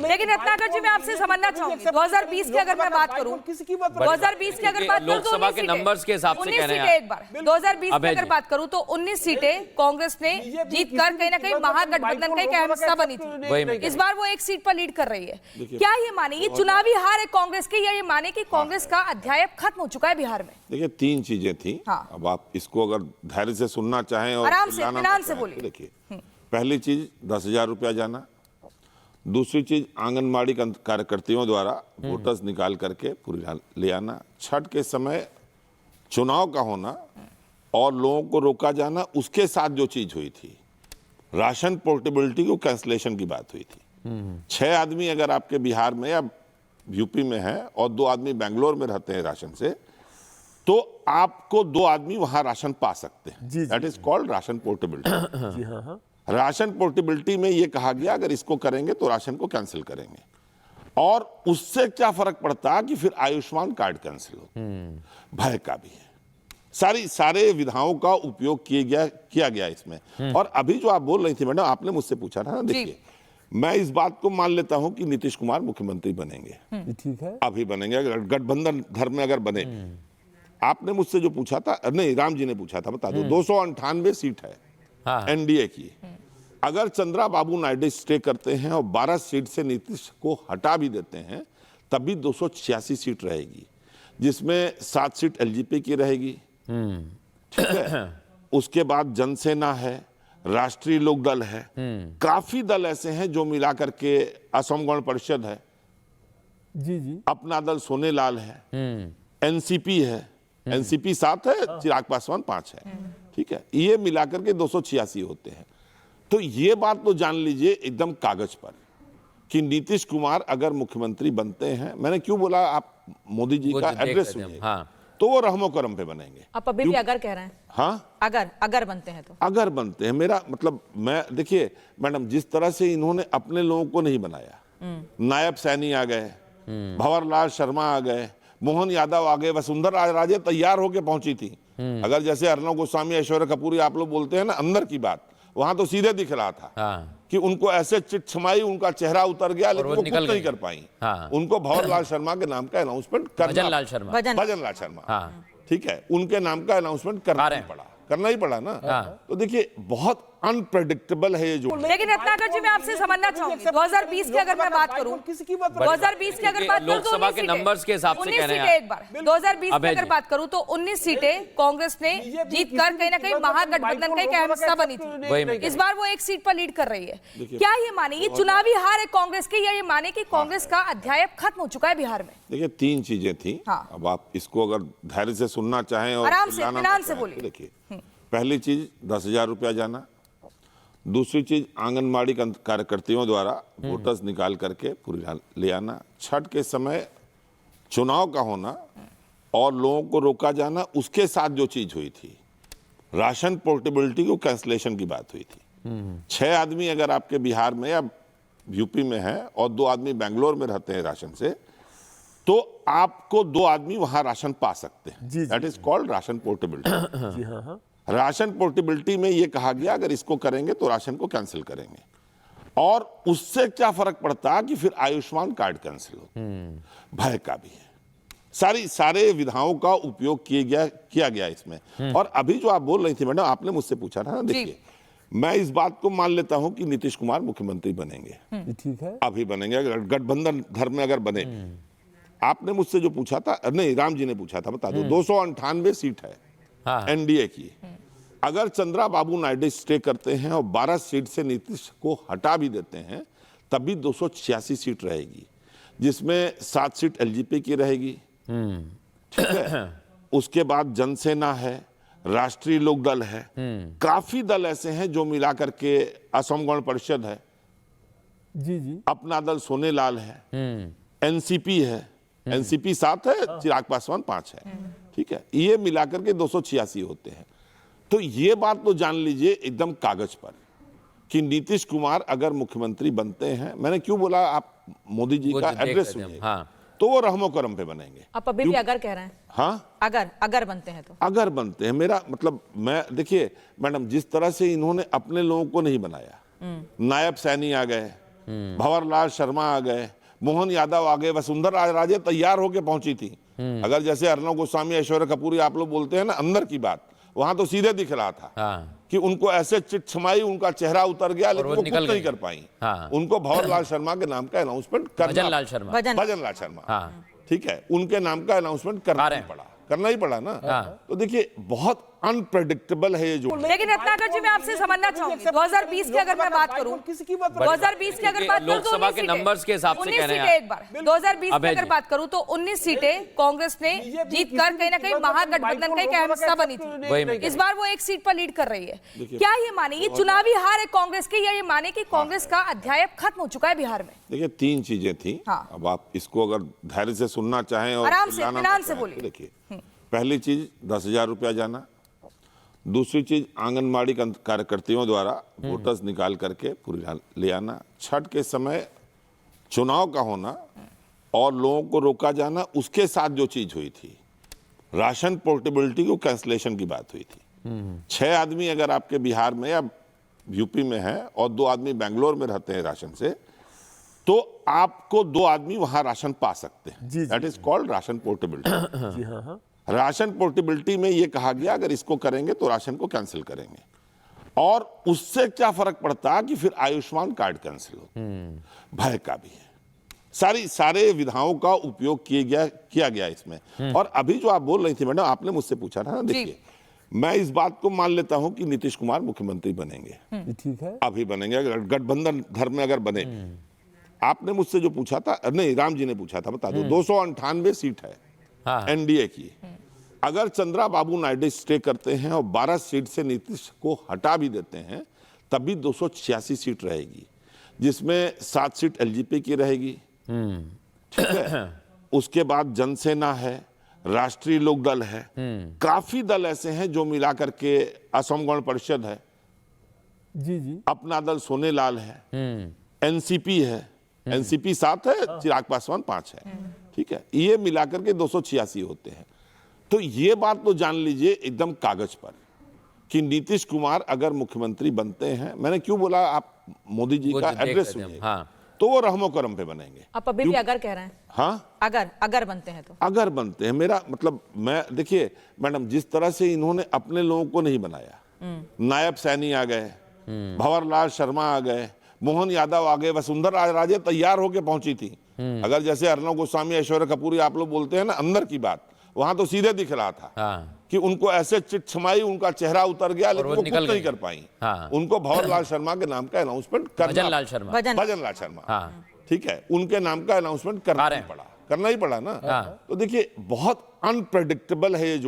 लेकिन रत्नाकर जी मैं आपसे समझना चाहूंगी 2020 की अगर मैं बात करूं, 2020 की अगर बात करूं तो लोकसभा के नंबर्स के हिसाब से कह रहे हैं एक बार 2020 की अगर बात करूं तो 19 सीटें कांग्रेस ने जीत कर कहीं ना कहीं महागठबंधन का एक अहम हिस्सा बनी थी। इस बार वो एक सीट पर लीड कर रही है। क्या ये माने ये चुनावी हार है कांग्रेस की, या ये माने कि कांग्रेस का अध्याय खत्म हो चुका है बिहार में? देखिए, तीन चीजें थी। अब आप इसको अगर धैर्य से सुनना चाहें और आराम से इत्मीनान से बोलिए। देखिए, पहली चीज 10,000 रुपया जाना, दूसरी चीज आंगनबाड़ी कार्यकर्तियों द्वारा वोटर्स निकाल करके पूरी ले आना, छठ के समय चुनाव का होना और लोगों को रोका जाना, उसके साथ जो चीज हुई थी राशन पोर्टेबिलिटी को कैंसलेशन की बात हुई थी। 6 आदमी अगर आपके बिहार में या यूपी में है और 2 आदमी बेंगलोर में रहते हैं राशन से, तो आपको 2 आदमी वहां राशन पा सकते हैं। That is called ration portability. Ration portability में ये कहा गया अगर इसको करेंगे तो राशन को कैंसिल करेंगे, और उससे क्या फर्क पड़ता है कि फिर आयुष्मान कार्ड कैंसिल हो। भय का भी है। सारे विधाओं का उपयोग किया गया इसमें। और अभी जो आप बोल रही थी मैडम, आपने मुझसे पूछा था ना, देखिए मैं इस बात को मान लेता हूं कि नीतीश कुमार मुख्यमंत्री बनेंगे। ठीक है, अभी बनेंगे, गठबंधन घर में अगर बने। आपने मुझसे जो पूछा था, नहीं राम जी ने पूछा था, बता दो 298 सीट है एनडीए की। अगर चंद्रा बाबू नायडू स्टे करते हैं और 12 सीट से नीतीश को हटा भी देते हैं, तब भी 286 सीट रहेगी, जिसमें 7 सीट एलजेपी की रहेगी। ठीक है, उसके बाद जनसेना है, राष्ट्रीय लोक दल है, काफी दल ऐसे हैं जो मिला करके, असम गण परिषद है, जी अपना दल सोनेलाल है, एनसीपी है, एनसीपी 7 है, चिराग पासवान 5 है। ठीक है, ये मिलाकर के 286 होते हैं। तो ये बात तो जान लीजिए एकदम कागज पर कि नीतीश कुमार अगर मुख्यमंत्री बनते हैं, मैंने क्यों बोला, आप मोदी जी का एड्रेस सुनिए, तो वो रहमो करम पे बनेंगे। आप अभी भी अगर कह रहे हैं? हाँ, अगर बनते हैं तो अगर बनते हैं, मेरा मतलब, मैं देखिए मैडम, जिस तरह से इन्होंने अपने लोगों को नहीं बनाया, नायब सैनी आ गए, भंवरलाल शर्मा आ गए, मोहन यादव आ गए, वसुंधरा राजे तैयार होके पहुंची थी। अगर जैसे अर्नब गोस्वामी, ऐश्वर्या कपूर आप लोग बोलते हैं ना अंदर की बात, वहां तो सीधे दिख रहा था कि उनको ऐसे चिट छमाई, उनका चेहरा उतर गया, लेकिन वो कुछ नहीं कर पाई। उनको भंवरलाल शर्मा के नाम का अनाउंसमेंट करना, भजन लाल शर्मा, ठीक है, उनके नाम का अनाउंसमेंट करना ही पड़ा ना। तो देखिए बहुत अनप्रेडिक्टेबल है ये जो। लेकिन रत्नाकर जी मैं आपसे समझना चाहूंगी 2020 की अगर मैं बात करूं, 2020 की अगर बात करूं लोकसभा के नंबर्स के हिसाब से कह रहे हैं। एक बार 2020 की अगर बात करूं तो 19 सीटें कांग्रेस ने जीत कर कहीं ना कहीं महागठबंधन का एक अहम हिस्सा बनी थी। इस बार वो एक सीट पर लीड कर रही है। क्या ये माने ये चुनावी हार है कांग्रेस की, या ये माने कि कांग्रेस का अध्याय खत्म हो चुका है बिहार में? देखिए, 3 चीजें थी। अब आप इसको अगर धैर्य से सुनना चाहें और आराम से इत्मीनान से बोलिए। देखिए, पहली चीज 10,000 रुपया जाना, दूसरी चीज आंगनबाड़ी कार्यकर्तियों द्वारा वोटर्स निकाल करके पूरी ले आना, छठ के समय चुनाव का होना और लोगों को रोका जाना, उसके साथ जो चीज हुई थी राशन पोर्टेबिलिटी को कैंसलेशन की बात हुई थी। 6 आदमी अगर आपके बिहार में या यूपी में है और 2 आदमी बेंगलोर में रहते हैं राशन से, तो आपको 2 आदमी वहां राशन पा सकते हैं। That is called ration portability. Ration portability में ये कहा गया अगर इसको करेंगे तो राशन को कैंसिल करेंगे, और उससे क्या फर्क पड़ता है कि फिर आयुष्मान कार्ड कैंसिल हो। भय का भी है। सारे विधाओं का उपयोग किया गया इसमें। और अभी जो आप बोल रही थी मैडम, आपने मुझसे पूछा था ना, देखिए मैं इस बात को मान लेता हूं कि नीतीश कुमार मुख्यमंत्री बनेंगे। ठीक है, अभी बनेंगे, गठबंधन घर में अगर बने। आपने मुझसे जो पूछा था, नहीं राम जी ने पूछा था, बता दो 298 सीट है एनडीए की। अगर चंद्रा बाबू नायडू स्टे करते हैं और 12 सीट से नीतीश को हटा भी देते हैं, तब भी 286 सीट रहेगी, जिसमें 7 सीट एलजेपी की रहेगी। ठीक है, उसके बाद जनसेना है, राष्ट्रीय लोक दल है, काफी दल ऐसे हैं जो मिला करके, असम गण परिषद है, जी अपना दल सोनेलाल है, एनसीपी है, एनसीपी 7 है, चिराग पासवान 5 है। ठीक है, ये मिलाकर के 286 होते हैं। तो ये बात तो जान लीजिए एकदम कागज पर कि नीतीश कुमार अगर मुख्यमंत्री बनते हैं, मैंने क्यों बोला, आप मोदी जी का एड्रेस सुनिए, तो वो रहमो करम पे बनेंगे। आप अभी भी अगर कह रहे हैं? हाँ, अगर बनते हैं तो अगर बनते हैं, मेरा मतलब, मैं देखिए मैडम, जिस तरह से इन्होंने अपने लोगों को नहीं बनाया, नायब सैनी आ गए, भंवरलाल शर्मा आ गए, मोहन यादव आ गए, वसुंधरा राजे तैयार होके पहुंची थी। अगर जैसे अर्णव गोस्वामी, ऐश्वर्या कपूर आप लोग बोलते हैं ना अंदर की बात, वहां तो सीधे दिख रहा था कि उनको ऐसे चिट छमाई, उनका चेहरा उतर गया, लेकिन वो कुछ नहीं कर पाई। उनको भंवरलाल शर्मा के नाम का अनाउंसमेंट करना, भजनलाल शर्मा, ठीक है, उनके नाम का अनाउंसमेंट करना ही पड़ा ना। तो देखिए बहुत अनप्रेडिक्टेबल है ये जो। लेकिन रत्नाकर जी मैं आपसे समझना चाहूंगी 2020 की अगर मैं बात करूं, 2020 की अगर बात करूं तो लोकसभा के नंबर्स के हिसाब से कह रहे हैं एक बार 2020 की अगर बात करूं तो 19 सीटें कांग्रेस ने जीत कर कहीं ना कहीं महागठबंधन का एक अहम हिस्सा बनी थी। इस बार वो एक सीट पर लीड कर रही है। क्या ये माने ये चुनावी हार है कांग्रेस की, या ये माने कि कांग्रेस का अध्याय खत्म हो चुका है बिहार में? देखिए 3 चीजें थी। अब आप इसको अगर धैर्य से सुनना चाहें और आराम से इत्मीनान से बोलिए। देखिए पहली चीज 10,000 रुपया जाना, दूसरी चीज आंगनबाड़ी कार्यकर्तियों द्वारा वोटर्स निकाल करके पूरी ले आना, छठ के समय चुनाव का होना और लोगों को रोका जाना, उसके साथ जो चीज हुई थी राशन पोर्टेबिलिटी को कैंसलेशन की बात हुई थी। 6 आदमी अगर आपके बिहार में या यूपी में है और 2 आदमी बेंगलोर में रहते हैं राशन से, तो आपको 2 आदमी वहां राशन पा सकते हैं। That is called ration portability. Ration portability में ये कहा गया अगर इसको करेंगे तो राशन को कैंसिल करेंगे, और उससे क्या फर्क पड़ता है कि फिर आयुष्मान कार्ड कैंसिल हो। भय का भी है, सारे विधाओं का उपयोग किया गया इसमें। और अभी जो आप बोल रही थी मैडम, आपने मुझसे पूछा था ना, देखिए मैं इस बात को मान लेता हूं कि नीतीश कुमार मुख्यमंत्री बनेंगे, ठीक है, अभी बनेंगे, गठबंधन घर में अगर बने। आपने मुझसे जो पूछा था, नहीं राम जी ने पूछा था, बता दो 298 सीट है एनडीए की। अगर चंद्रा बाबू नायडू स्टे करते हैं और 12 सीट से नीतीश को हटा भी देते हैं, तब भी 286 सीट रहेगी, जिसमें 7 सीट एलजेपी की रहेगी, ठीक है। उसके बाद जनसेना है, राष्ट्रीय लोक दल है, काफी दल ऐसे हैं जो मिला करके, असम गण परिषद है, जी अपना दल सोनेलाल है, एनसीपी है, एनसीपी 7 है, चिराग पासवान 5 है, ठीक है, ये मिलाकर के 286 होते हैं। तो ये बात तो जान लीजिए एकदम कागज पर कि नीतीश कुमार अगर मुख्यमंत्री बनते हैं, मैंने क्यों बोला, आप मोदी जी का एड्रेस सुनिए, तो वो रहमो करम पे बनेंगे। आप अभी भी अगर कह रहे हैं? हाँ, अगर बनते हैं तो अगर बनते हैं, मेरा मतलब, मैं देखिए मैडम, जिस तरह से इन्होंने अपने लोगों को नहीं बनाया, नायब सैनी आ गए, भंवरलाल शर्मा आ गए, मोहन यादव आ गए, वसुंधरा राजे तैयार होके पहुंची थी। अगर जैसे अर्णव गोस्वामी, ऐश्वर्या कपूर आप लोग बोलते हैं ना अंदर की बात, वहां तो सीधे दिख रहा था कि उनको ऐसे चिट छमाई, उनका चेहरा उतर गया, लेकिन वो कुछ नहीं कर पाई। उनको भंवरलाल शर्मा के नाम का अनाउंसमेंट भजनलाल शर्मा, ठीक है, उनके नाम का अनाउंसमेंट करना ही पड़ा ना। तो देखिए बहुत अनप्रेडिक्टेबल है ये जो